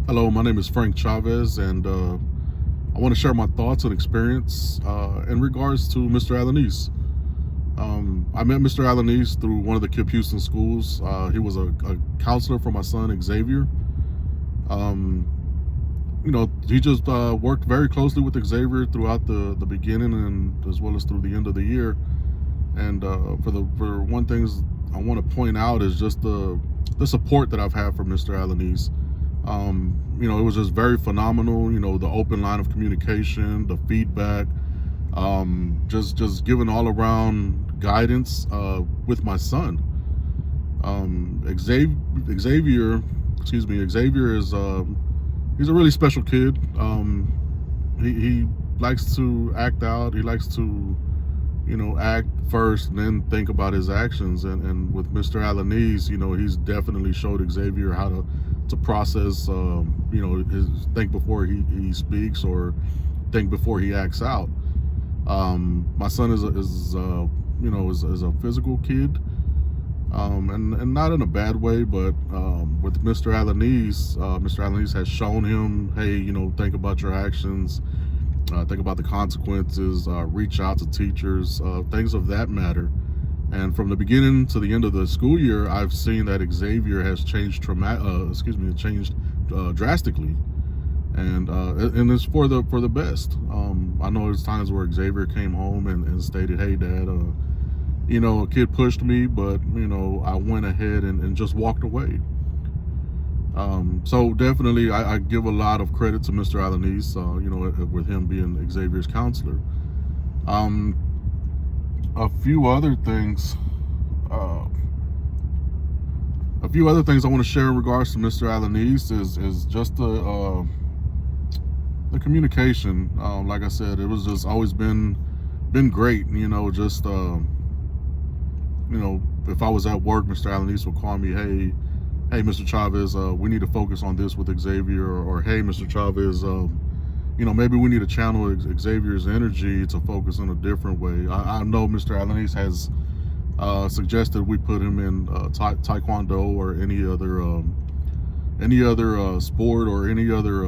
Hello, my name is Frank Chavez, and I want to share my thoughts and experience in regards to Mr. Alanis. I met Mr. Alanis through one of the Kip Houston schools. He was a counselor for my son Xavier. Um, he just worked very closely with Xavier throughout the beginning and as well as through the end of the year. And for one things I want to point out is just the support that I've had from Mr. Alanis. It was just very phenomenal. The open line of communication, the feedback, just giving all around guidance with my son. Xavier is he's a really special kid. He likes to act out. He likes to act first and then think about his actions. And with Mr. Alanis, he's definitely showed Xavier how to process, his think before he speaks or think before he acts out. My son is a physical kid, and not in a bad way, but with Mr. Alanis has shown him, hey, think about your actions, think about the consequences, reach out to teachers, things of that matter. And from the beginning to the end of the school year, I've seen that Xavier has changed drastically, and it's for the best. I know there's times where Xavier came home and stated, "Hey, Dad, a kid pushed me, but I went ahead and just walked away." So definitely, I give a lot of credit to Mr. Alanis, with him being Xavier's counselor. Um, a few other things, uh, I want to share in regards to Mr. Alanis is just the communication. Like I said, it was just always been great. If I was at work, Mr. Alanis would call me, hey, Mr. Chavez, we need to focus on this with Xavier, or hey, Mr. Chavez, maybe we need to channel Xavier's energy to focus in a different way. I know Mr. Alanis has suggested we put him in Taekwondo or any other sport or any other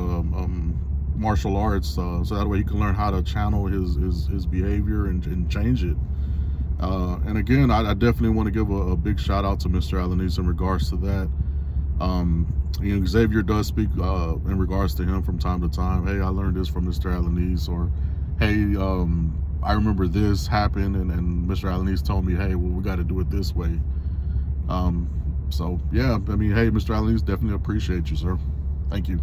martial arts, so that way he can learn how to channel his behavior and change it. And again, I definitely want to give a big shout out to Mr. Alanis in regards to that. Xavier does speak in regards to him from time to time. Hey, I learned this from Mr. Alanis, or hey, I remember this happened, and Mr. Alanis told me, hey, well, we got to do it this way. So yeah, hey, Mr. Alanis, definitely appreciate you, sir. Thank you.